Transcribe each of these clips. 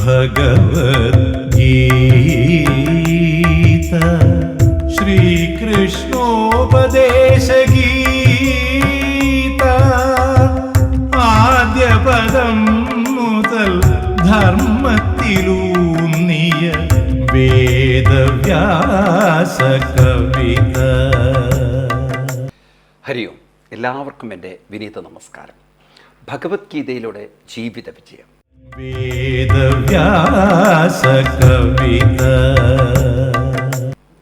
ഭഗവദ്ഗീത ശ്രീകൃഷ്ണോപദേശഗീത ആദ്യ പദം മുതൽ ധർമ്മത്തിലൂന്നിയ വേദവ്യാസ കവിത. ഹരി ഓം. എല്ലാവർക്കും എൻ്റെ വിനീത നമസ്കാരം. ഭഗവത്ഗീതയിലൂടെ ജീവിത വിജയം. വേദവ്യാസ കവിത.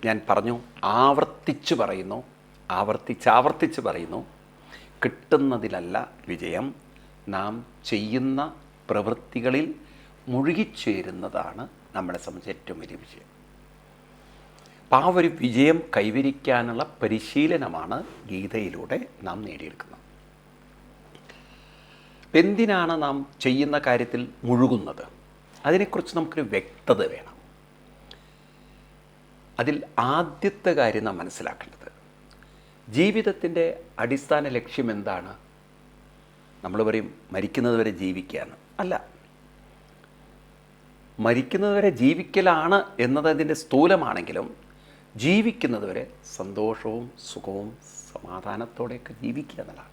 ഞാൻ പറഞ്ഞു, ആവർത്തിച്ച് പറയുന്നു, ആവർത്തിച്ച് പറയുന്നു, കിട്ടുന്നതിലല്ല വിജയം, നാം ചെയ്യുന്ന പ്രവൃത്തികളിൽ മുഴുകിച്ചേരുന്നതാണ് നമ്മളെ സംബന്ധിച്ച് ഏറ്റവും വലിയ വിജയം. അപ്പം ആ ഒരു വിജയം കൈവരിക്കാനുള്ള പരിശീലനമാണ് ഗീതയിലൂടെ നാം നേടിയെടുക്കുന്നത്. എന്തിനാണ് നാം ചെയ്യുന്ന കാര്യത്തിൽ മുഴുകുന്നത്? അതിനെക്കുറിച്ച് നമുക്കൊരു വ്യക്തത വേണം. അതിൽ ആദ്യത്തെ കാര്യം നാം മനസ്സിലാക്കേണ്ടത്, ജീവിതത്തിൻ്റെ അടിസ്ഥാന ലക്ഷ്യം എന്താണ്? നമ്മൾ പറയും മരിക്കുന്നത് വരെ ജീവിക്കുകയാണ്. അല്ല, മരിക്കുന്നത് വരെ ജീവിക്കലാണ് എന്നത് അതിൻ്റെ സ്ഥൂലമാണെങ്കിലും ജീവിക്കുന്നത് വരെ സന്തോഷവും സുഖവും സമാധാനത്തോടെയൊക്കെ ജീവിക്കുക എന്നുള്ളതാണ്.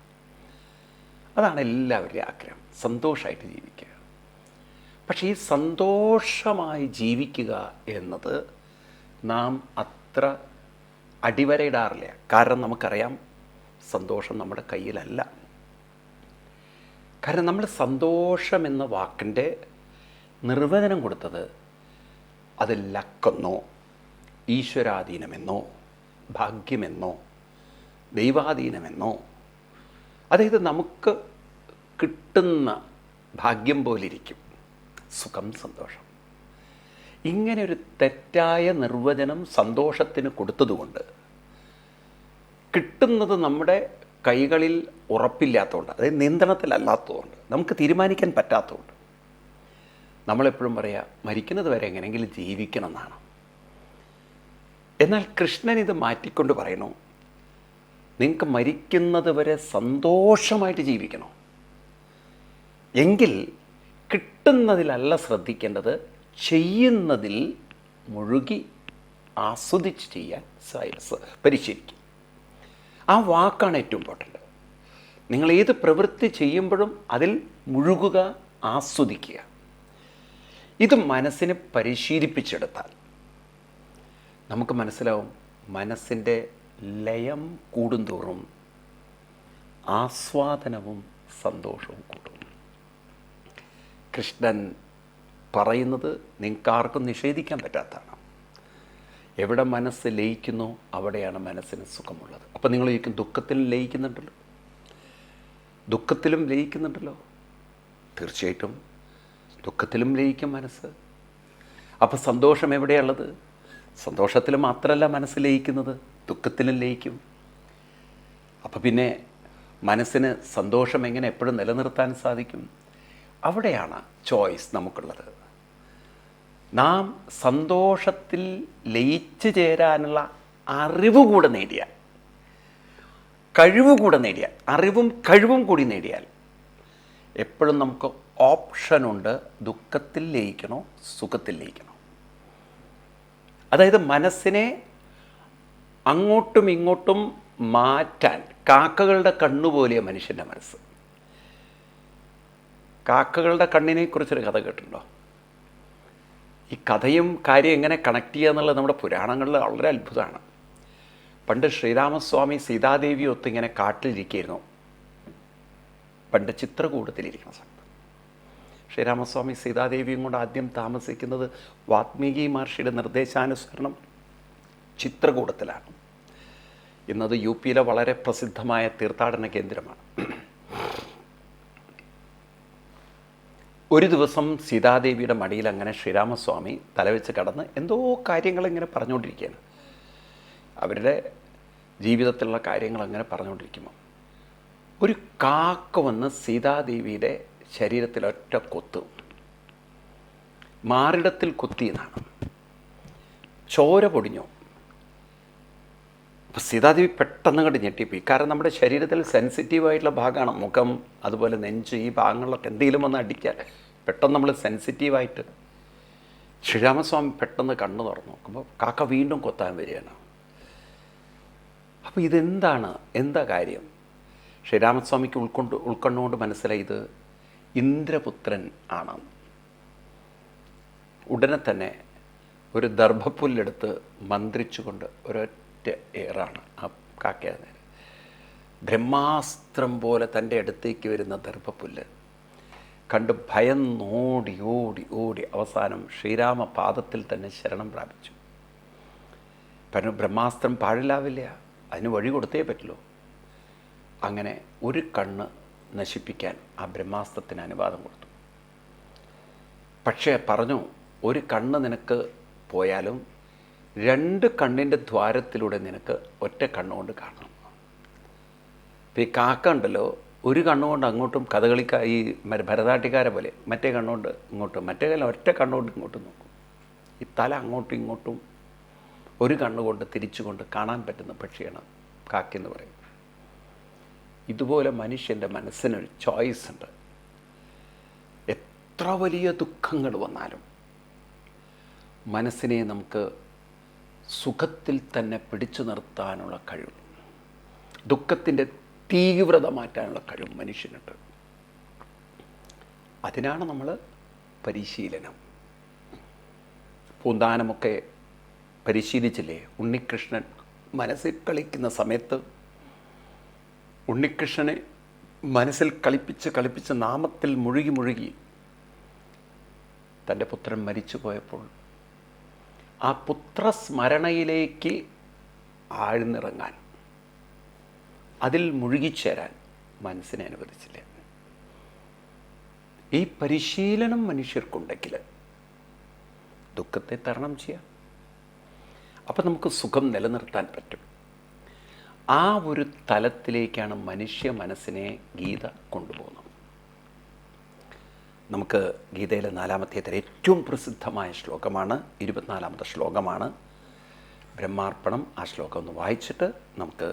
അതാണ് എല്ലാവരുടെയും ആഗ്രഹം, സന്തോഷമായിട്ട് ജീവിക്കുക. പക്ഷേ ഈ സന്തോഷമായി ജീവിക്കുക എന്നത് നാം അത്ര അടിവരയിടാറില്ല. കാരണം നമുക്കറിയാം, സന്തോഷം നമ്മുടെ കയ്യിലല്ല. കാരണം നമ്മൾ സന്തോഷം എന്ന വാക്കിൻ്റെ നിർവചനം കൊടുത്തത് അത് ലക്കെന്നോ ഈശ്വരാധീനമെന്നോ ഭാഗ്യമെന്നോ ദൈവാധീനമെന്നോ, അതായത് നമുക്ക് കിട്ടുന്ന ഭാഗ്യം പോലിരിക്കും സുഖം, സന്തോഷം. ഇങ്ങനെ ഒരു തെറ്റായ നിർവചനം സന്തോഷത്തിന് കൊടുത്തതുകൊണ്ട് കിട്ടുന്നത് നമ്മുടെ കൈകളിൽ ഉറപ്പില്ലാത്തതുകൊണ്ട്, അതായത് നിയന്ത്രണത്തിലല്ലാത്തതുകൊണ്ട്, നമുക്ക് തീരുമാനിക്കാൻ പറ്റാത്തതുകൊണ്ട് നമ്മളെപ്പോഴും പറയുക മരിക്കുന്നത് വരെ എങ്ങനെയെങ്കിലും ജീവിക്കണം എന്നാണ്. എന്നാൽ കൃഷ്ണൻ ഇത് മാറ്റിക്കൊണ്ട് പറയണു, നിങ്ങൾക്ക് മരിക്കുന്നത് വരെ സന്തോഷമായിട്ട് ജീവിക്കണം. എങ്കിൽ കിട്ടുന്നതിലല്ല ശ്രദ്ധിക്കേണ്ടത്, ചെയ്യുന്നതിൽ മുഴുകി ആസ്വദിച്ച് ചെയ്യാൻ പരിശീലിക്കും. ആ വാക്കാണ് ഏറ്റവും ഇമ്പോർട്ടൻ്റ്. നിങ്ങൾ ഏത് പ്രവൃത്തി ചെയ്യുമ്പോഴും അതിൽ മുഴുകുക, ആസ്വദിക്കുക. ഇത് മനസ്സിനെ പരിശീലിപ്പിച്ചെടുത്താൽ നമുക്ക് മനസ്സിലാവും, മനസ്സിൻ്റെ ലയം കൂടുന്തോറും ആസ്വാദനവും സന്തോഷവും കൂടും. കൃഷ്ണൻ പറയുന്നത് നിങ്ങൾക്കാർക്കും നിഷേധിക്കാൻ പറ്റാത്തതാണ്. എവിടെ മനസ്സ് ലയിക്കുന്നു അവിടെയാണ് മനസ്സിന് സുഖമുള്ളത്. അപ്പം നിങ്ങൾ ചോദിക്കും, ദുഃഖത്തിലും ലയിക്കുന്നുണ്ടല്ലോ, ദുഃഖത്തിലും ലയിക്കുന്നുണ്ടല്ലോ. തീർച്ചയായിട്ടും ദുഃഖത്തിലും ലയിക്കും മനസ്സ്. അപ്പം സന്തോഷം എവിടെയുള്ളത്? സന്തോഷത്തിൽ മാത്രമല്ല മനസ്സ് ലയിക്കുന്നത്, ദുഃഖത്തിലും ലയിക്കും. അപ്പം പിന്നെ മനസ്സിന് സന്തോഷം എങ്ങനെ എപ്പോഴും നിലനിർത്താൻ സാധിക്കും? അവിടെയാണ് ചോയ്സ് നമുക്കുള്ളത്. നാം സന്തോഷത്തിൽ ലയിച്ചു ചേരാനുള്ള അറിവ് കൂടെ നേടിയാൽ, കഴിവ് കൂടെ നേടിയാൽ, അറിവും കഴിവും കൂടി നേടിയാൽ എപ്പോഴും നമുക്ക് ഓപ്ഷനുണ്ട്, ദുഃഖത്തിൽ ലയിക്കണോ സുഖത്തിൽ ലയിക്കണോ. അതായത് മനസ്സിനെ അങ്ങോട്ടും ഇങ്ങോട്ടും മാറ്റാൻ കാക്കകളുടെ കണ്ണുപോലെയാണ് മനുഷ്യൻ്റെ മനസ്സ്. കാക്കകളുടെ കണ്ണിനെ കുറിച്ചൊരു കഥ കേട്ടിട്ടുണ്ടോ? ഈ കഥയും കാര്യം എങ്ങനെ കണക്ട് ചെയ്യുക എന്നുള്ളത് നമ്മുടെ പുരാണങ്ങളിൽ വളരെ അത്ഭുതമാണ്. പണ്ട് ശ്രീരാമസ്വാമി സീതാദേവി ഒത്ത് ഇങ്ങനെ കാട്ടിലിരിക്കുകയായിരുന്നു. പണ്ട് ചിത്രകൂടത്തിലിരിക്കുന്ന സമയത്ത് ശ്രീരാമസ്വാമി സീതാദേവിയും കൊണ്ട് ആദ്യം താമസിക്കുന്നത് വാത്മീകി മഹർഷിയുടെ നിർദ്ദേശാനുസരണം ചിത്രകൂടത്തിലാണ്. ഇന്നത് യു.പിയിലെ വളരെ പ്രസിദ്ധമായ തീർത്ഥാടന കേന്ദ്രമാണ്. ഒരു ദിവസം സീതാദേവിയുടെ മടിയിൽ അങ്ങനെ ശ്രീരാമസ്വാമി തലവെച്ച് കടന്ന് എന്തോ കാര്യങ്ങളിങ്ങനെ പറഞ്ഞുകൊണ്ടിരിക്കുകയാണ്. അവരുടെ ജീവിതത്തിലുള്ള കാര്യങ്ങൾ അങ്ങനെ പറഞ്ഞുകൊണ്ടിരിക്കുമ്പോൾ ഒരു കാക്ക വന്ന് സീതാദേവിയുടെ ശരീരത്തിൽ ഒറ്റ കൊത്ത്, മാറിടത്തിൽ കൊത്തിയെന്നാണ്, ചോര പൊടിഞ്ഞു. അപ്പോൾ സീതാദേവി പെട്ടെന്ന് കണ്ട് ഞെട്ടിപ്പോയി. കാരണം നമ്മുടെ ശരീരത്തിൽ സെൻസിറ്റീവായിട്ടുള്ള ഭാഗമാണ് മുഖം, അതുപോലെ നെഞ്ച്, ഈ ഭാഗങ്ങളിലൊക്കെ എന്തെങ്കിലും വന്ന് അടിക്കാൻ പെട്ടെന്ന് നമ്മൾ സെൻസിറ്റീവായിട്ട് ശ്രീരാമസ്വാമി പെട്ടെന്ന് കണ്ണു തുറന്നു നോക്കുമ്പോൾ കാക്ക വീണ്ടും കൊത്താൻ വരികയാണ്. അപ്പോൾ ഇതെന്താണ്, എന്താ കാര്യം? ശ്രീരാമസ്വാമിക്ക് ഉൾക്കൊണ്ടുകൊണ്ട് മനസ്സിലായി ഇത് ഇന്ദ്രപുത്രൻ ആണെന്ന്. ഉടനെ തന്നെ ഒരു ദർഭപ്പുല്ലെടുത്ത് മന്ത്രിച്ചുകൊണ്ട് ഒരൊറ്റ ഏറാണ് ആ കാക്കയുടെ നേരെ. ബ്രഹ്മാസ്ത്രം പോലെ തൻ്റെ അടുത്തേക്ക് വരുന്ന ദർഭപ്പുല്ല് കണ്ട് ഭയം ഓടി ഓടി ഓടി അവസാനം ശ്രീരാമ പാദത്തിൽ തന്നെ ശരണം പ്രാപിച്ചു. പറഞ്ഞു ബ്രഹ്മാസ്ത്രം പാഴിലാവില്ല, അതിന് വഴി കൊടുത്തേ പറ്റുള്ളൂ. അങ്ങനെ ഒരു കണ്ണ് നശിപ്പിക്കാൻ ആ ബ്രഹ്മാസ്ത്രത്തിന് അനുവാദം കൊടുത്തു. പക്ഷേ പറഞ്ഞു, ഒരു കണ്ണ് നിനക്ക് പോയാലും 2 കണ്ണിൻ്റെ ദ്വാരത്തിലൂടെ നിനക്ക് ഒറ്റ കണ്ണുകൊണ്ട് കാണാം. ഇപ്പോൾ ഈ കാക്ക ഉണ്ടല്ലോ, ഒരു കണ്ണുകൊണ്ട് അങ്ങോട്ടും ഈ ഭരതനാട്യക്കാരെ പോലെ മറ്റേ കണ്ണുകൊണ്ട് ഇങ്ങോട്ടും, മറ്റേ കാലം ഒറ്റ കണ്ണുകൊണ്ട് ഇങ്ങോട്ടും നോക്കും. ഈ തല അങ്ങോട്ടും ഇങ്ങോട്ടും ഒരു കണ്ണുകൊണ്ട് തിരിച്ചുകൊണ്ട് കാണാൻ പറ്റുന്ന പക്ഷിയാണ് കാക്കെന്ന് പറയുന്നത്. ഇതുപോലെ മനുഷ്യൻ്റെ മനസ്സിനൊരു ചോയ്സ് ഉണ്ട്. എത്ര വലിയ ദുഃഖങ്ങൾ വന്നാലും മനസ്സിനെ നമുക്ക് സുഖത്തിൽ തന്നെ പിടിച്ചു നിർത്താനുള്ള കഴിവ്, ദുഃഖത്തിൻ്റെ തീവ്രത മാറ്റാനുള്ള കഴിവ് മനുഷ്യനുണ്ട്. അതിനാണ് നമ്മൾ പരിശീലനം. പൂന്താനമൊക്കെ പരിശീലിച്ചില്ലേ? ഉണ്ണികൃഷ്ണൻ മനസ്സിൽ കളിക്കുന്ന സമയത്ത് ഉണ്ണികൃഷ്ണനെ മനസ്സിൽ കളിപ്പിച്ച് നാമത്തിൽ മുഴുകി തൻ്റെ പുത്രൻ മരിച്ചു പോയപ്പോൾ ആ പുത്രസ്മരണയിലേക്ക് ആഴ്ന്നിറങ്ങാൻ, അതിൽ മുഴുകിച്ചേരാൻ മനസ്സിനെ അനുവദിച്ചില്ല. ഈ പരിശീലനം മനുഷ്യർക്കുണ്ടെങ്കിൽ ദുഃഖത്തെ തരണം ചെയ്യാം. അപ്പം നമുക്ക് സുഖം നിലനിർത്താൻ പറ്റും. ആ ഒരു തലത്തിലേക്കാണ് മനുഷ്യ മനസ്സിനെ ഗീത കൊണ്ടുപോകുന്നത്. നമുക്ക് ഗീതയിലെ 4-ാമത്തെ അധ്യായത്തിലെ ഏറ്റവും പ്രസിദ്ധമായ ശ്ലോകമാണ് 24-ാമത്തെ ശ്ലോകമാണ് ബ്രഹ്മാർപ്പണം. ആ ശ്ലോകം ഒന്ന് വായിച്ചിട്ട് നമുക്ക്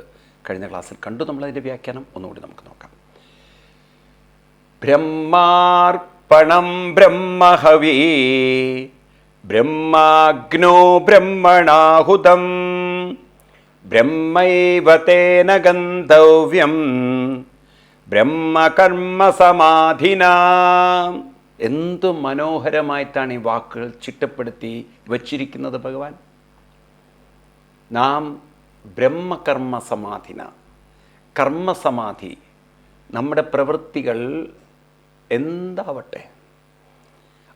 കഴിഞ്ഞ ക്ലാസ്സിൽ കണ്ടു നമ്മളതിൻ്റെ വ്യാഖ്യാനം ഒന്നുകൂടി നമുക്ക് നോക്കാം. ബ്രഹ്മാർപ്പണം ബ്രഹ്മഹവീ ബ്രഹ്മാഗ്നോ ബ്രഹ്മണാഹുതം ബ്രഹ്മൈവ തേന ഗന്ധവ്യം ബ്രഹ്മകർമ്മ സമാധിനാ. എന്തു മനോഹരമായിട്ടാണ് ഈ വാക്കുകൾ ചിട്ടപ്പെടുത്തി വച്ചിരിക്കുന്നത് ഭഗവാൻ. നാം ബ്രഹ്മകർമ്മ സമാധിന, കർമ്മസമാധി, നമ്മുടെ പ്രവൃത്തികൾ എന്താവട്ടെ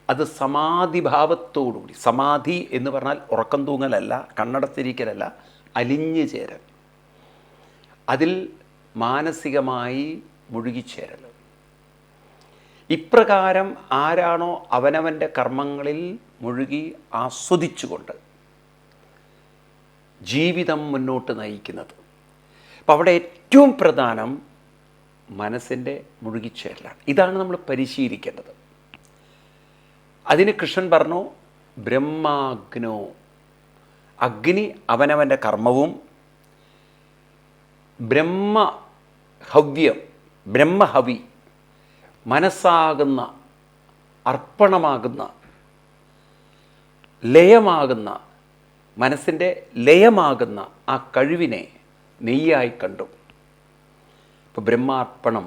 അത് സമാധിഭാവത്തോടുകൂടി, സമാധി എന്ന് പറഞ്ഞാൽ ഉറക്കം തൂങ്ങലല്ല, കണ്ണടച്ചിരിക്കലല്ല, അലിഞ്ഞു ചേരൽ, അതിൽ മാനസികമായി മുഴുകിച്ചേരൽ. ഇപ്രകാരം ആരാണോ അവനവൻ്റെ കർമ്മങ്ങളിൽ മുഴുകി ആസ്വദിച്ചുകൊണ്ട് ജീവിതം മുന്നോട്ട് നയിക്കുന്നത്, അപ്പം അവിടെ ഏറ്റവും പ്രധാനം മനസ്സിൻ്റെ മുഴുകിച്ചേരലാണ്. ഇതാണ് നമ്മൾ പരിശീലിക്കേണ്ടത്. അതിന് കൃഷ്ണൻ പറഞ്ഞു ബ്രഹ്മാഗ്നോ, അഗ്നി അവനവൻ്റെ കർമ്മവും, ബ്രഹ്മഹവ്യം, ബ്രഹ്മഹവി, മനസ്സാകുന്ന, അർപ്പണമാകുന്ന, ലയമാകുന്ന, മനസ്സിൻ്റെ ലയമാകുന്ന ആ കഴിവിനെ നെയ്യായി കണ്ടു. ഇപ്പോൾ ബ്രഹ്മാർപ്പണം,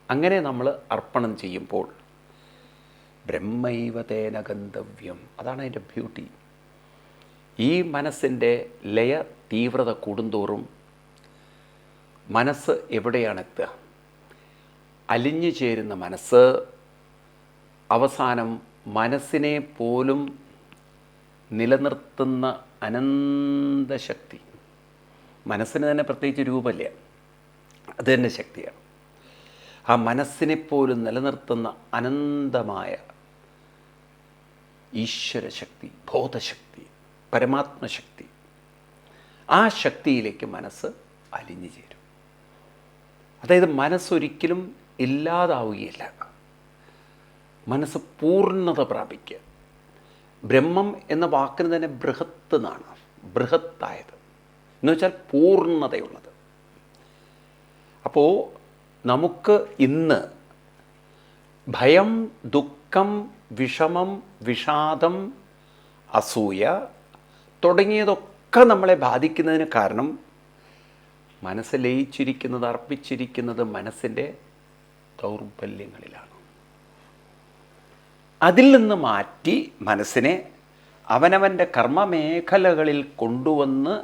അങ്ങനെ നമ്മൾ അർപ്പണം ചെയ്യുമ്പോൾ ബ്രഹ്മൈവ തേന ഗന്ധവ്യം, അതാണ് അതിൻ്റെ ബ്യൂട്ടി. ഈ മനസ്സിൻ്റെ ലയ തീവ്രത കൂടുന്തോറും മനസ്സ് എവിടെയാണ് എത്തുക? അലിഞ്ഞു ചേരുന്ന മനസ്സ് അവസാനം മനസ്സിനെ പോലും നിലനിർത്തുന്ന അനന്തശക്തി. മനസ്സിന് തന്നെ പ്രത്യേകിച്ച് രൂപമില്ല, അത് തന്നെ ശക്തിയാണ്. ആ മനസ്സിനെപ്പോലും നിലനിർത്തുന്ന അനന്തമായ ഈശ്വരശക്തി, ബോധശക്തി, പരമാത്മശക്തി, ആ ശക്തിയിലേക്ക് മനസ്സ് അലിഞ്ഞു ചേരും. അതായത് മനസ്സൊരിക്കലും ഇല്ലാതാവുകയില്ല, മനസ്സ് പൂർണ്ണത പ്രാപിക്കുക. ബ്രഹ്മം എന്ന വാക്കിന് തന്നെ ബൃഹത്ത് എന്നാണ്, ബൃഹത്തായത് എന്ന് വെച്ചാൽ പൂർണ്ണതയുള്ളത്. അപ്പോൾ നമുക്ക് ഇന്ന് ഭയം, ദുഃഖം, വിഷമം, വിഷാദം, അസൂയ തുടങ്ങിയതൊക്കെ നമ്മളെ ബാധിക്കുന്നതിന് കാരണം മനസ്സ് ലയിച്ചിരിക്കുന്നത്, അർപ്പിച്ചിരിക്കുന്നത് മനസ്സിൻ്റെ ദൗർബല്യങ്ങളിലാണ്. അതിൽ നിന്ന് മാറ്റി മനസ്സിനെ അവനവൻ്റെ കർമ്മമേഖലകളിൽ കൊണ്ടുവന്ന്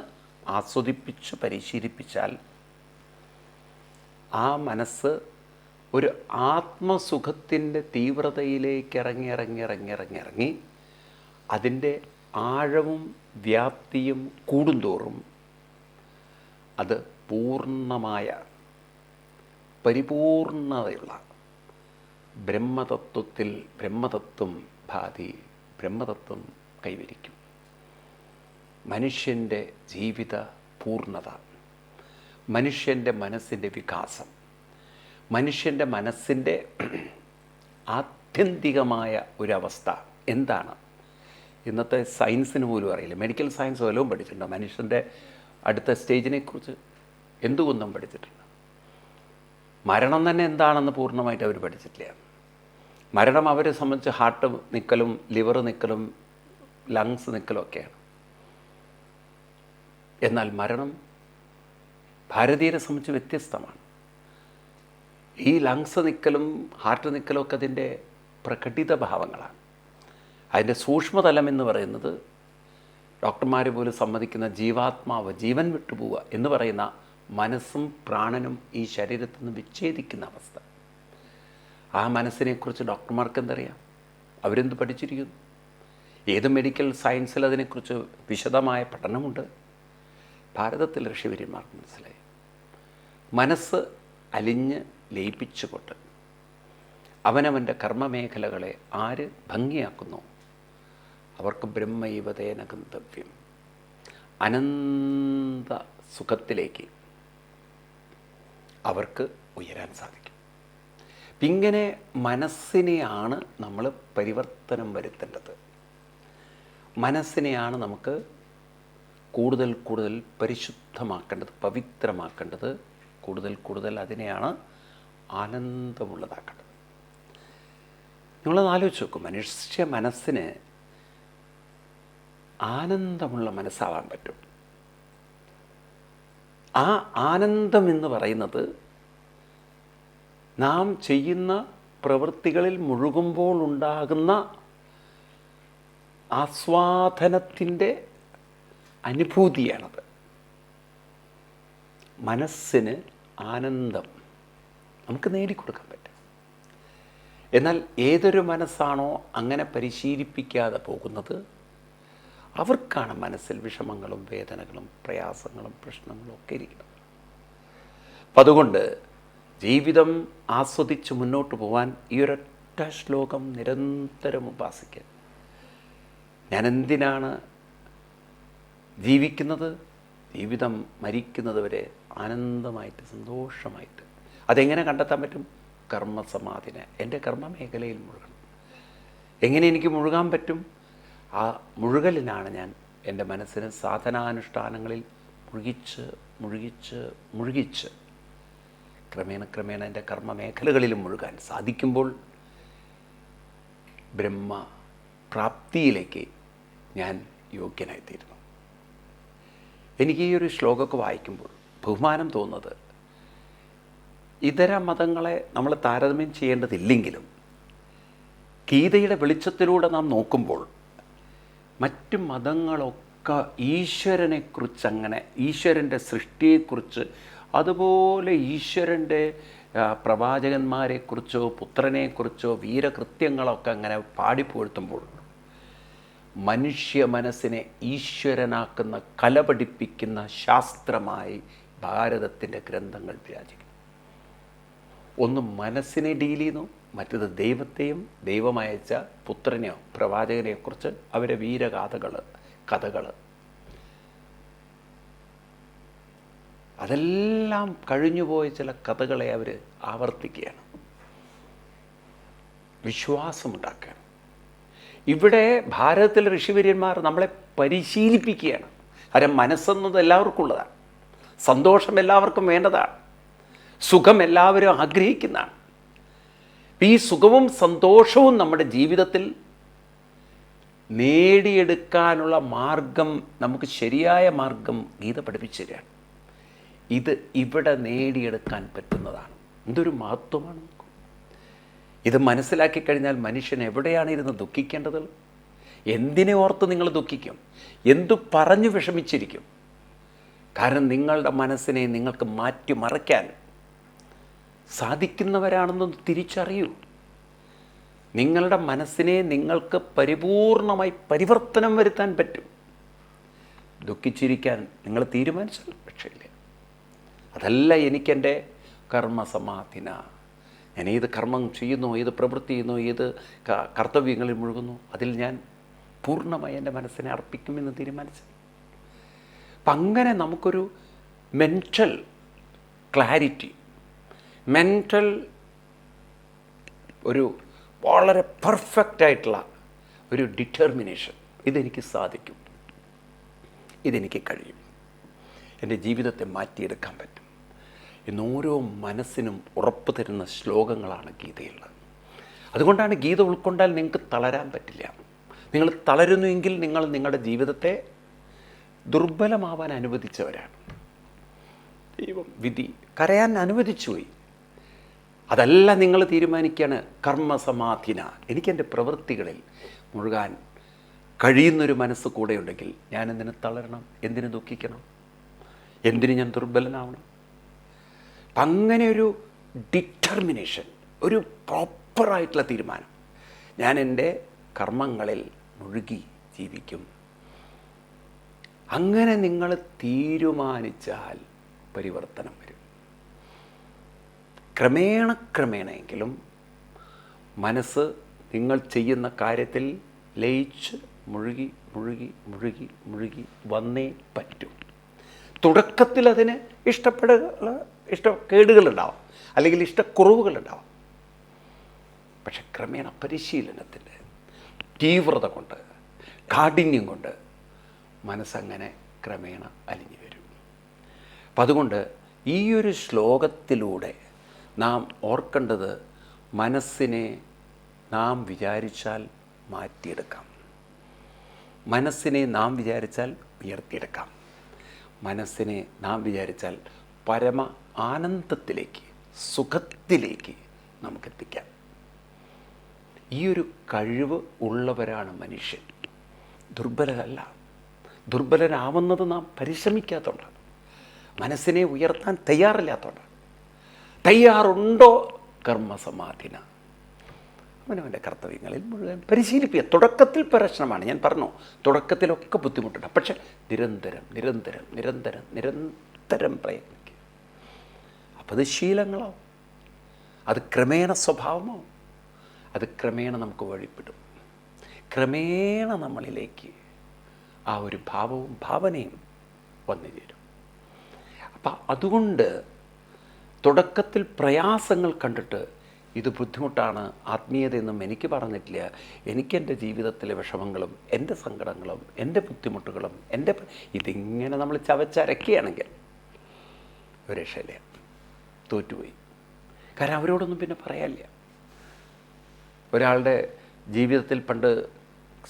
ആസ്വദിപ്പിച്ച് പരിശീലിപ്പിച്ചാൽ ആ മനസ്സ് ഒരു ആത്മസുഖത്തിൻ്റെ തീവ്രതയിലേക്ക് ഇറങ്ങി അതിൻ്റെ ആഴവും വ്യാപ്തിയും കൂടുന്തോറും അത് പൂർണ്ണമായ പരിപൂർണതയുള്ള ബ്രഹ്മതത്വം കൈവരിക്കും. മനുഷ്യൻ്റെ ജീവിത പൂർണ്ണത, മനുഷ്യൻ്റെ മനസ്സിൻ്റെ വികാസം, മനുഷ്യൻ്റെ മനസ്സിൻ്റെ ആത്യന്തികമായ ഒരവസ്ഥ എന്താണ്? ഇന്നത്തെ സയൻസിന് പോലും അറിയില്ല. മെഡിക്കൽ സയൻസ് വല്ലതും പഠിച്ചിട്ടുണ്ടോ? മനുഷ്യൻ്റെ അടുത്ത സ്റ്റേജിനെക്കുറിച്ച് എന്തുകൊണ്ടും പഠിച്ചിട്ടുണ്ട്. മരണം തന്നെ എന്താണെന്ന് പൂർണ്ണമായിട്ട് അവർ പഠിച്ചിട്ടില്ല. മരണം അവരെ സംബന്ധിച്ച് ഹാർട്ട് നിൽക്കലും ലിവർ നിൽക്കലും ലങ്സ് നിൽക്കലും ഒക്കെയാണ്. എന്നാൽ മരണം ഭാരതീയരെ സംബന്ധിച്ച് വ്യത്യസ്തമാണ്. ഈ ലങ്സ് നിൽക്കലും ഹാർട്ട് നിൽക്കലും ഒക്കെ അതിൻ്റെ പ്രകടിത ഭാവങ്ങളാണ്. അതിൻ്റെ സൂക്ഷ്മതലം എന്ന് പറയുന്നത് ഡോക്ടർമാർ പോലും സമ്മതിക്കുന്ന ജീവാത്മാവ്, ജീവൻ വിട്ടുപോവുക എന്ന് പറയുന്ന മനസ്സും പ്രാണനും ഈ ശരീരത്തിൽ നിന്ന് വിച്ഛേദിക്കുന്ന അവസ്ഥ. ആ മനസ്സിനെക്കുറിച്ച് ഡോക്ടർമാർക്ക് എന്തറിയാം? അവരെന്ത് പഠിച്ചിരിക്കുന്നു? ഏത് മെഡിക്കൽ സയൻസിൽ അതിനെക്കുറിച്ച് വിശദമായ പഠനമുണ്ട്. ഭാരതത്തിൽ ഋഷിവര്യന്മാർക്ക് മനസ്സിലായി. മനസ്സ് അലിഞ്ഞ് ലയിപ്പിച്ചുകൊണ്ട് അവനവൻ്റെ കർമ്മമേഖലകളെ ആര് ഭംഗിയാക്കുന്നു അവർക്ക് ബ്രഹ്മൈവതേന ഗന്തവ്യം, അനന്ത സുഖത്തിലേക്ക് അവർക്ക് ഉയരാൻ സാധിക്കും. ഇങ്ങനെ മനസ്സിനെയാണ് നമ്മൾ പരിവർത്തനം വരുത്തേണ്ടത്. മനസ്സിനെയാണ് നമുക്ക് കൂടുതൽ കൂടുതൽ പരിശുദ്ധമാക്കേണ്ടത്, പവിത്രമാക്കേണ്ടത്, കൂടുതൽ അതിനെയാണ് ആനന്ദമുള്ളതാക്കേണ്ടത്. നിങ്ങളത് ആലോചിച്ച് നോക്കും. മനുഷ്യ മനസ്സിന് ആനന്ദമുള്ള മനസ്സാവാൻ പറ്റും. ആ ആനന്ദം എന്ന് പറയുന്നത് നാം ചെയ്യുന്ന പ്രവൃത്തികളിൽ മുഴുകുമ്പോൾ ഉണ്ടാകുന്ന ആസ്വാദനത്തിൻ്റെ അനുഭൂതിയാണത്. മനസ്സിന് ആനന്ദം നമുക്ക് നേടിക്കൊടുക്കാൻ പറ്റും. എന്നാൽ ഏതൊരു മനസ്സാണോ അങ്ങനെ പരിശീലിപ്പിക്കാതെ പോകുന്നത് അവർക്കാണ് മനസ്സിൽ വിഷമങ്ങളും വേദനകളും പ്രയാസങ്ങളും പ്രശ്നങ്ങളും ഒക്കെ ഇരിക്കുന്നത്. അപ്പം അതുകൊണ്ട് ജീവിതം ആസ്വദിച്ച് മുന്നോട്ട് പോകാൻ ഈ ഒരൊറ്റ ശ്ലോകം നിരന്തരം ഉപാസിക്കുക. ഞാൻ എന്തിനാണ് ജീവിക്കുന്നത്? ജീവിതം മരിക്കുന്നത് വരെ ആനന്ദമായിട്ട് സന്തോഷമായിട്ട്. അതെങ്ങനെ കണ്ടെത്താൻ പറ്റും? കർമ്മസമാധിനെ എൻ്റെ കർമ്മമേഖലയിൽ മുഴുകണം. എങ്ങനെ എനിക്ക് മുഴുകാൻ പറ്റും? ആ മുഴുകലിനാണ് ഞാൻ എൻ്റെ മനസ്സിന് സാധനാനുഷ്ഠാനങ്ങളിൽ മുഴുകിച്ച് ക്രമേണ എൻ്റെ കർമ്മമേഖലകളിലും മുഴുകാൻ സാധിക്കുമ്പോൾ ബ്രഹ്മ പ്രാപ്തിയിലേക്ക് ഞാൻ യോഗ്യനായിത്തീരുന്നു. എനിക്ക് ഈ ഒരു ശ്ലോകമൊക്കെ വായിക്കുമ്പോൾ ബഹുമാനം തോന്നുന്നത് ഇതര മതങ്ങളെ നമ്മൾ താരതമ്യം ചെയ്യേണ്ടതില്ലെങ്കിലും ഗീതയുടെ വെളിച്ചത്തിലൂടെ നാം നോക്കുമ്പോൾ മറ്റ് മതങ്ങളൊക്കെ ഈശ്വരനെക്കുറിച്ച്, അങ്ങനെ ഈശ്വരൻ്റെ സൃഷ്ടിയെക്കുറിച്ച്, അതുപോലെ ഈശ്വരൻ്റെ പ്രവാചകന്മാരെക്കുറിച്ചോ പുത്രനെക്കുറിച്ചോ വീരകൃത്യങ്ങളൊക്കെ അങ്ങനെ പാടിപ്പുകഴ്ത്തുമ്പോൾ മനുഷ്യ മനസ്സിനെ ഈശ്വരനാക്കുന്ന, കല പഠിപ്പിക്കുന്ന ശാസ്ത്രമായി ഭാരതത്തിൻ്റെ ഗ്രന്ഥങ്ങൾ വിരാജിക്കുന്നു. ഒന്ന് മനസ്സിനെ ഡീൽ ചെയ്യുന്നു, മറ്റത് ദൈവത്തെയും ദൈവമയച്ച പുത്രനെയോ പ്രവാചകനെക്കുറിച്ച് അവരെ കഥകൾ അതെല്ലാം കഴിഞ്ഞുപോയ ചില കഥകളെ അവർ ആവർത്തിക്കുകയാണ്, വിശ്വാസമുണ്ടാക്കുകയാണ്. ഇവിടെ ഭാരതത്തിലെ ഋഷിവര്യന്മാർ നമ്മളെ പരിശീലിപ്പിക്കുകയാണ്. കാരണം മനസ്സെന്നത് എല്ലാവർക്കും ഉള്ളതാണ്, സന്തോഷം എല്ലാവർക്കും വേണ്ടതാണ്, സുഖം എല്ലാവരും നേടിയെടുക്കാനുള്ള മാർഗം, നമുക്ക് ശരിയായ മാർഗം ഗീത പഠിപ്പിച്ചു തരികയാണ്. ഇത് ഇവിടെ നേടിയെടുക്കാൻ പറ്റുന്നതാണ്. എന്തൊരു മഹത്വമാണ് നമുക്ക്. ഇത് മനസ്സിലാക്കി കഴിഞ്ഞാൽ മനുഷ്യൻ എവിടെയാണ് ഇരുന്ന് ദുഃഖിക്കേണ്ടത്? എന്തിനെ ഓർത്ത് നിങ്ങൾ ദുഃഖിക്കും? എന്തു പറഞ്ഞു വിഷമിച്ചിരിക്കും? കാരണം നിങ്ങളുടെ മനസ്സിനെ നിങ്ങൾക്ക് മാറ്റിമറിക്കാൻ സാധിക്കുന്നവരാണെന്നൊന്ന് തിരിച്ചറിയൂ. നിങ്ങളുടെ മനസ്സിനെ നിങ്ങൾക്ക് പരിപൂർണമായി പരിവർത്തനം വരുത്താൻ പറ്റും. ദുഃഖിച്ചിരിക്കാൻ നിങ്ങൾ തീരുമാനിച്ചാൽ പക്ഷേ അതല്ല എനിക്കെൻ്റെ കർമ്മസമാധിന. ഞാൻ ഏത് കർമ്മം ചെയ്യുന്നു, ഏത് പ്രവൃത്തി ചെയ്യുന്നു, ഏത് കർത്തവ്യങ്ങളിൽ മുഴുകുന്നു, അതിൽ ഞാൻ പൂർണ്ണമായി എൻ്റെ മനസ്സിനെ അർപ്പിക്കുമെന്ന് തീരുമാനിച്ചു. അപ്പം അങ്ങനെ നമുക്കൊരു മെൻ്റൽ ക്ലാരിറ്റി, മെൻ്റൽ ഒരു വളരെ പെർഫെക്റ്റായിട്ടുള്ള ഒരു ഡിറ്റർമിനേഷൻ, ഇതെനിക്ക് സാധിക്കും, ഇതെനിക്ക് കഴിയും, എൻ്റെ ജീവിതത്തെ മാറ്റിയെടുക്കാൻ പറ്റും എന്ന് ഓരോ മനസ്സിനും ഉറപ്പ് തരുന്ന ശ്ലോകങ്ങളാണ് ഗീതയുള്ളത്. അതുകൊണ്ടാണ് ഗീത ഉൾക്കൊണ്ടാൽ നിങ്ങൾക്ക് തളരാൻ പറ്റില്ല. നിങ്ങൾ തളരുന്നുവെങ്കിൽ നിങ്ങൾ നിങ്ങളുടെ ജീവിതത്തെ ദുർബലമാവാൻ അനുവദിച്ചവരാണ്. ദൈവം വിധി കരയാൻ അനുവദിച്ചുപോയി. അതല്ല നിങ്ങൾ തീരുമാനിക്കുകയാണ് കർമ്മസമാധിന, എനിക്കെൻ്റെ പ്രവൃത്തികളിൽ മുഴുകാൻ കഴിയുന്നൊരു മനസ്സ് കൂടെ ഉണ്ടെങ്കിൽ ഞാൻ എന്തിനു തളരണം, എന്തിനു ദുഃഖിക്കണം, എന്തിനു ഞാൻ ദുർബലനാവണം? അപ്പം അങ്ങനെ ഒരു ഡിറ്റർമിനേഷൻ, ഒരു പ്രോപ്പറായിട്ടുള്ള തീരുമാനം, ഞാൻ എൻ്റെ കർമ്മങ്ങളിൽ മുഴുകി ജീവിക്കും. അങ്ങനെ നിങ്ങൾ തീരുമാനിച്ചാൽ പരിവർത്തനം വരും. ക്രമേണയെങ്കിലും മനസ്സ് നിങ്ങൾ ചെയ്യുന്ന കാര്യത്തിൽ ലയിച്ച് മുഴുകി മുഴുകി മുഴുകി മുഴുകി വന്നേ പറ്റൂ. തുടക്കത്തിൽ അതിന് ഇഷ്ടക്കേടുകളുണ്ടാവാം, അല്ലെങ്കിൽ ഇഷ്ടക്കുറവുകളുണ്ടാവാം. പക്ഷെ ക്രമേണ പരിശീലനത്തിൻ്റെ തീവ്രത കൊണ്ട്, കാഠിന്യം കൊണ്ട് മനസ്സങ്ങനെ ക്രമേണ അലിഞ്ഞു വരും. അപ്പം അതുകൊണ്ട് ഈ ഒരു ശ്ലോകത്തിലൂടെ നാം ഓർക്കേണ്ടത്, മനസ്സിനെ നാം വിചാരിച്ചാൽ മാറ്റിയെടുക്കാം, മനസ്സിനെ നാം വിചാരിച്ചാൽ ഉയർത്തിയെടുക്കാം, മനസ്സിനെ നാം വിചാരിച്ചാൽ പരമ ആനന്ദത്തിലേക്ക്, സുഖത്തിലേക്ക് നമുക്കെത്തിക്കാം. ഈ ഒരു കഴിവ് ഉള്ളവരാണ് മനുഷ്യൻ. ദുർബലരല്ല. ദുർബലരാവുന്നത് നാം പരിശ്രമിക്കാത്തതുകൊണ്ടാണ്, മനസ്സിനെ ഉയർത്താൻ തയ്യാറില്ലാത്തതുകൊണ്ടാണ്. തയ്യാറുണ്ടോ കർമ്മസമാധിന, അവനവൻ്റെ കർത്തവ്യങ്ങളിൽ മുഴുവൻ പരിശീലിപ്പിക്കുക. തുടക്കത്തിൽ പ്രശ്നമാണ്, ഞാൻ പറഞ്ഞു, തുടക്കത്തിലൊക്കെ ബുദ്ധിമുട്ടുണ്ട്. പക്ഷെ നിരന്തരം നിരന്തരം നിരന്തരം നിരന്തരം പ്രയത്നിക്കുക. അപ്പോൾ അത് ശീലങ്ങളാവും, അത് ക്രമേണ സ്വഭാവമാവും, അത് ക്രമേണ നമുക്ക് വഴിപ്പെടും. ക്രമേണ നമ്മളിലേക്ക് ആ ഒരു ഭാവവും ഭാവനയും വന്നു ചേരും. അപ്പം അതുകൊണ്ട് തുടക്കത്തിൽ പ്രയാസങ്ങൾ കണ്ടിട്ട് ഇത് ബുദ്ധിമുട്ടാണ്, ആത്മീയതയെന്നും എനിക്ക് പറഞ്ഞിട്ടില്ല, എനിക്കെൻ്റെ ജീവിതത്തിലെ വിഷമങ്ങളും എൻ്റെ സങ്കടങ്ങളും എൻ്റെ ബുദ്ധിമുട്ടുകളും ഇതിങ്ങനെ നമ്മൾ ചവച്ചരക്കുകയാണെങ്കിൽ ഒരു രക്ഷയില്ല, തോറ്റുപോയി. കാരണം അവരോടൊന്നും പിന്നെ പറയാനില്ല. ഒരാളുടെ ജീവിതത്തിൽ പണ്ട്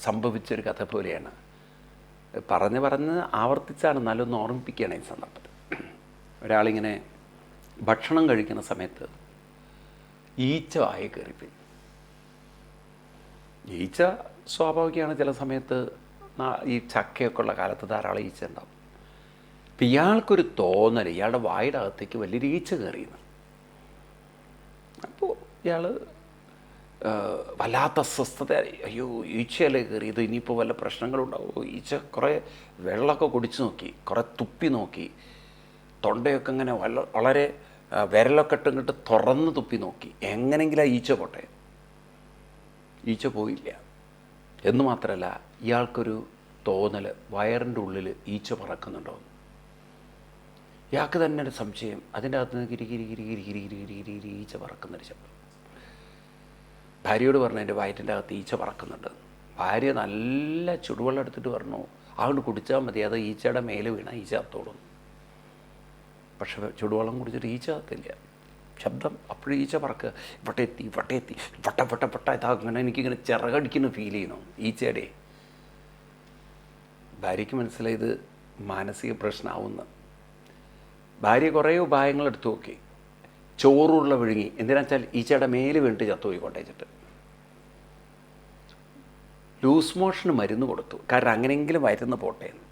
സംഭവിച്ചൊരു കഥ പോലെയാണ്. പറഞ്ഞ് ആവർത്തിച്ചാണ്, നല്ലൊന്ന് ഓർമ്മിപ്പിക്കുകയാണ് ഈ സന്ദർഭത്തിൽ. ഒരാളിങ്ങനെ ഭക്ഷണം കഴിക്കുന്ന സമയത്ത് ഈച്ച വായ കയറിപ്പോയി. ഈച്ച സ്വാഭാവികമാണ്, ചില സമയത്ത് ഈ ചക്കയൊക്കെ ഉള്ള കാലത്ത് ധാരാളം ഈച്ച ഉണ്ടാവും. അപ്പം ഇയാൾക്കൊരു തോന്നൽ, ഇയാളുടെ വായുടെ അകത്തേക്ക് വലിയൊരു ഈച്ച കയറിയെന്ന്. അപ്പോൾ ഇയാൾ വല്ലാത്ത അസ്വസ്ഥത, അയ്യോ ഈച്ചയല്ലേ കയറിയത്, ഇനിയിപ്പോൾ വല്ല പ്രശ്നങ്ങളുണ്ടാവുമോ? ഈച്ച കുറേ വെള്ളമൊക്കെ കുടിച്ചു നോക്കി, കുറേ തുപ്പി നോക്കി, തൊണ്ടയൊക്കെ ഇങ്ങനെ വളരെ വിരലൊക്കെ ഇട്ടിട്ട് തുറന്ന് തുപ്പി നോക്കി, എങ്ങനെയെങ്കിലും ആ ഈച്ച പോട്ടെ. ഈച്ച പോയില്ല. എന്ന് മാത്രമല്ല, ഇയാൾക്കൊരു തോന്നൽ, വയറിൻ്റെ ഉള്ളിൽ ഈച്ച പറക്കുന്നുണ്ടോ. ഇയാൾക്ക് തന്നെ ഒരു സംശയം, അതിൻ്റെ അകത്ത് നിന്ന് ഗിരി ഗിരി ഗിരി ഗിരി ഗിരി ഗിരി ഗിരി ഗിരി ഗിരി ഈച്ച പറക്കുന്നൊരു ശബ്ദം. ഭാര്യയോട് പറഞ്ഞു, എൻ്റെ വയറ്റിൻ്റെ അകത്ത് ഈച്ച പറക്കുന്നുണ്ട്. ഭാര്യ നല്ല ചുടുവെള്ളം എടുത്തിട്ട് പറഞ്ഞു, അതുകൊണ്ട് കുടിച്ചാൽ മതി, അത് ഈച്ചയുടെ മേലെ വീണ ഈച്ച അത്തോളും. പക്ഷെ ചുടുവെള്ളം കുടിച്ചിട്ട് ഈച്ച കത്തില്ല. ശബ്ദം അപ്പോഴും ഈച്ച പറക്കുക, ഇവിടെ എത്തി വട്ട ഇതാ അങ്ങനെ എനിക്കിങ്ങനെ ചിറകടിക്കുന്ന ഫീൽ ചെയ്യുന്നു ഈച്ചയുടെ. ഭാര്യയ്ക്ക് മനസ്സിലായി ഇത് മാനസിക പ്രശ്നമാവുമെന്ന്. ഭാര്യ കുറേ ഉപായങ്ങൾ എടുത്തു നോക്കി. ചോറുള്ള വിഴുങ്ങി, എന്തിനാ വെച്ചാൽ ഈച്ചയുടെ മേല് വീണിട്ട് ചത്തുപോയി കൊണ്ടേച്ചിട്ട്. ലൂസ് മോഷന് മരുന്ന് കൊടുത്തു, കാരണം അങ്ങനെയെങ്കിലും മരുന്ന് പോട്ടെ എന്ന്.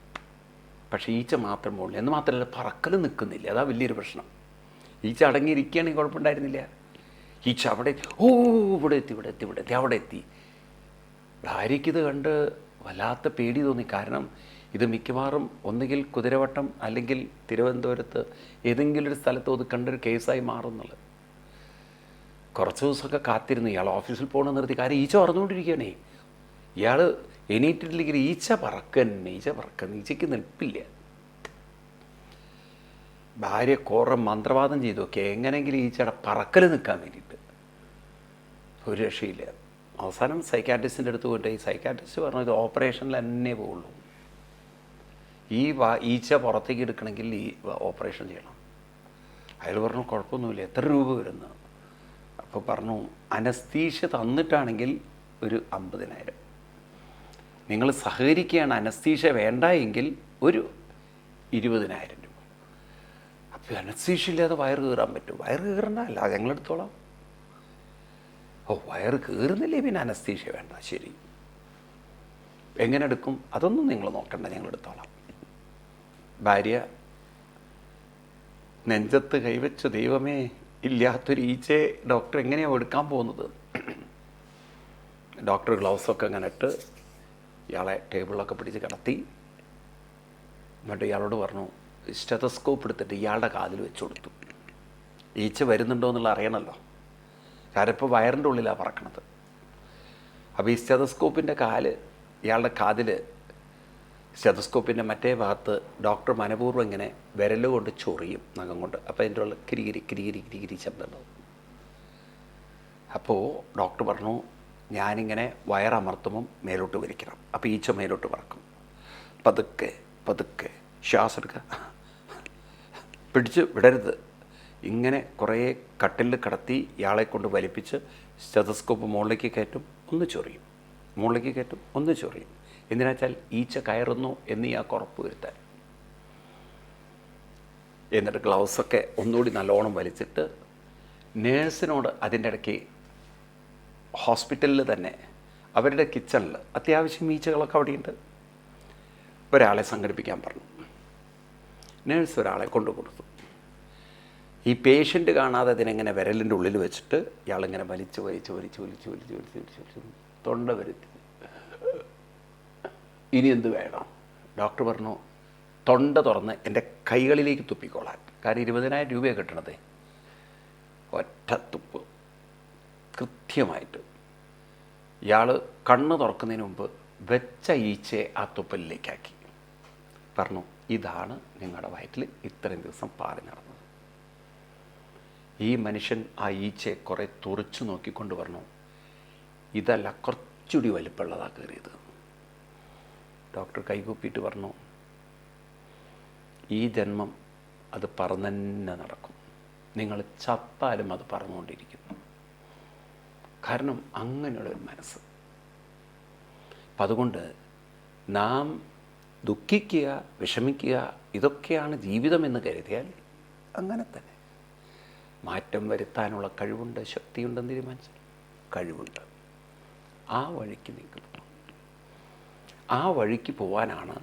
പക്ഷേ ഈച്ച മാത്രം പോകില്ല. എന്ന് മാത്രമല്ല, പറക്കൽ നിൽക്കുന്നില്ല. അതാ വലിയൊരു പ്രശ്നം. ഈച്ച അടങ്ങിയിരിക്കുകയാണെങ്കിൽ കുഴപ്പമുണ്ടായിരുന്നില്ല. ഈച്ച അവിടെ ഇവിടെ എത്തി അവിടെ എത്തി. ഭാര്യയ്ക്കിത് കണ്ട് വല്ലാത്ത പേടി തോന്നി. കാരണം ഇത് മിക്കവാറും ഒന്നുകിൽ കുതിരവട്ടം അല്ലെങ്കിൽ തിരുവനന്തപുരത്ത് ഏതെങ്കിലും ഒരു സ്ഥലത്ത് ഒതുക്കേണ്ട ഒരു കേസായി മാറുന്നുള്ളത്. കുറച്ച് ദിവസമൊക്കെ കാത്തിരുന്നു. ഇയാൾ ഓഫീസിൽ പോകണമെന്ന് നിർത്തി. കാര്യം ഈച്ച പറഞ്ഞുകൊണ്ടിരിക്കുകയാണേ. ഇയാൾ എണീറ്റിട്ടില്ലെങ്കിൽ ഈച്ച പറക്കുന്നു. ഈച്ചയ്ക്ക് നിൽപ്പില്ല. ഭാര്യ കുറേ മന്ത്രവാദം ചെയ്തു നോക്കി എങ്ങനെയെങ്കിലും ഈച്ചയുടെ പറക്കൽ നിൽക്കാൻ വേണ്ടിയിട്ട്. ഒരു രക്ഷയില്ല. അവസാനം സൈക്കാട്രിസ്റ്റിൻ്റെ അടുത്ത് പോയിട്ട് ഈ സൈക്കാട്രിസ്റ്റ് പറഞ്ഞു ഇത് ഓപ്പറേഷനിൽ തന്നെ പോവുള്ളൂ. ഈ ഈച്ച പുറത്തേക്ക് എടുക്കണമെങ്കിൽ ഈ ഓപ്പറേഷൻ ചെയ്യണം. അയാൾ പറഞ്ഞു കുഴപ്പമൊന്നുമില്ല, എത്ര രൂപ വരുന്നു? അപ്പോൾ പറഞ്ഞു അനസ്തീഷ്യ തന്നിട്ടാണെങ്കിൽ ഒരു 50,000. നിങ്ങൾ സഹകരിക്കുകയാണ്, അനസ്തീഷ്യ വേണ്ട എങ്കിൽ ഒരു 20,000 രൂപ. അപ്പോൾ അനസ്തീഷ്യ ഇല്ലാതെ വയറ് കീറാൻ പറ്റും? വയറ് കീറണ്ട, അല്ല ഞങ്ങളെടുത്തോളാം. വയറ് കീറുന്നില്ലേ പിന്നെ അനസ്തീഷ്യ വേണ്ട. ശരി, എങ്ങനെ എടുക്കും? അതൊന്നും നിങ്ങൾ നോക്കണ്ട, ഞങ്ങളെടുത്തോളാം. ഭാര്യ നെഞ്ചത്ത് കൈവച്ചു, ദൈവമേ ഇല്ലാത്തൊരു ഈച്ചയെ ഡോക്ടർ എങ്ങനെയാണ് എടുക്കാൻ പോകുന്നത്? ഡോക്ടർ ഗ്ലൗസൊക്കെ അങ്ങനെ ഇട്ട് ഇയാളെ ടേബിളിലൊക്കെ പിടിച്ച് കിടത്തി. എന്നിട്ട് ഇയാളോട് പറഞ്ഞു സ്റ്റെതസ്കോപ്പ് എടുത്തിട്ട് ഇയാളുടെ കാതിൽ വെച്ച് കൊടുത്തു. ഈച്ച വരുന്നുണ്ടോ എന്നുള്ള അറിയണമല്ലോ, കാരണം ഇപ്പോൾ വയറിൻ്റെ ഉള്ളിലാണ് പറക്കണത്. അപ്പോൾ ഈ സ്റ്റെതസ്കോപ്പിൻ്റെ കാല് ഇയാളുടെ കാതിൽ, സ്റ്റെതസ്കോപ്പിൻ്റെ മറ്റേ ഭാഗത്ത് ഡോക്ടർ മനപൂർവ്വം ഇങ്ങനെ വിരൽ കൊണ്ട് ചൊറിയും നഖം കൊണ്ട്. അപ്പോൾ അതിൻ്റെ ഉള്ള കിരികിരി ശബ്ദം ഉണ്ടാവും. അപ്പോൾ ഡോക്ടർ പറഞ്ഞു ഞാനിങ്ങനെ വയറമർത്തുമ്പം മേലോട്ട് വലിക്കണം. അപ്പോൾ ഈച്ച മേലോട്ട് പറക്കും. പതുക്കെ ശ്വാസം എടുക്കുക, പിടിച്ച് വിടരുത്. ഇങ്ങനെ കുറേ കട്ടിലിൽ കിടത്തി ഇയാളെ കൊണ്ട് വലിപ്പിച്ച് സ്റ്റെതസ്കോപ്പ് മുകളിലേക്ക് കയറ്റും, ഒന്ന് ചൊറിയും, മുകളിലേക്ക് കയറ്റും, ഒന്ന് ചൊറിയും. എന്തിനാ വെച്ചാൽ ഈച്ച കയറുന്നു എന്ന് ഇയാൾക്ക് ഉറപ്പ് വരുത്താൻ. എന്നിട്ട് ഗ്ലൗസൊക്കെ ഒന്നുകൂടി നല്ലോണം വലിച്ചിട്ട് നേഴ്സിനോട് അതിൻ്റെ ഇടയ്ക്ക് ഹോസ്പിറ്റലിൽ തന്നെ അവരുടെ കിച്ചണിൽ അത്യാവശ്യം ഈച്ചകളൊക്കെ അവിടെയുണ്ട്, ഒരാളെ സംഘടിപ്പിക്കാൻ പറഞ്ഞു. നേഴ്സ് ഒരാളെ കൊണ്ടു കൊടുത്തു. ഈ പേഷ്യൻ്റ് കാണാതെ അതിനെങ്ങനെ വിരലിൻ്റെ ഉള്ളിൽ വെച്ചിട്ട് ഇയാളിങ്ങനെ വലിച്ച് തൊണ്ട വരുത്തി. ഇനി എന്ത് വേണം? ഡോക്ടർ പറഞ്ഞു തൊണ്ട തുറന്ന് എൻ്റെ കൈകളിലേക്ക് തുപ്പിക്കോളാൻ. കാരണം 20,000 രൂപയാണ് കിട്ടണത്. ഒറ്റ തുപ്പ് കൃത്യമായിട്ട്. ഇയാൾ കണ്ണ് തുറക്കുന്നതിന് മുമ്പ് വെച്ച ഈച്ചയെ ആ തുപ്പലിലേക്കാക്കി. പറഞ്ഞു ഇതാണ് നിങ്ങളുടെ വയറ്റിൽ ഇത്രയും ദിവസം പാറി നടന്നത്. ഈ മനുഷ്യൻ ആ ഈച്ചയെ കുറേ തുറച്ചു നോക്കിക്കൊണ്ട് പറഞ്ഞു ഇതല്ല, കുറച്ചുകൂടി വലിപ്പമുള്ളതാണ് കയറിയത്. ഡോക്ടർ കൈകൂപ്പിയിട്ട് പറഞ്ഞു ഈ ജന്മം അത് പറന്നെ നടക്കും. നിങ്ങൾ ചത്താലും അത് പറന്നുകൊണ്ടിരിക്കുന്നു. കാരണം അങ്ങനെയുള്ളൊരു മനസ്സ്. അപ്പം അതുകൊണ്ട് നാം ദുഃഖിക്കുക, വിഷമിക്കുക, ഇതൊക്കെയാണ് ജീവിതമെന്ന് കരുതിയാൽ അങ്ങനെ തന്നെ. മാറ്റം വരുത്താനുള്ള കഴിവുണ്ട്, ശക്തിയുണ്ടെന്ന് തീരുമാനിച്ചു. കഴിവുണ്ട്. ആ വഴിക്ക് നിങ്ങൾ പോകണം. ആ വഴിക്ക് പോവാനാണ്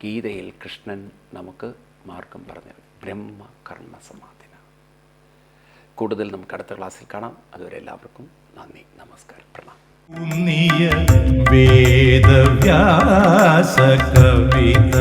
ഗീതയിൽ കൃഷ്ണൻ നമുക്ക് മാർഗം പറഞ്ഞത്. ബ്രഹ്മ കർമ്മ സമാധിന. കൂടുതൽ നമുക്ക് അടുത്ത ക്ലാസ്സിൽ കാണാം. അതുവരെ എല്ലാവർക്കും നന്ദി, നമസ്കാരം, പ്രണാം. വേദവ്യാസ കവിത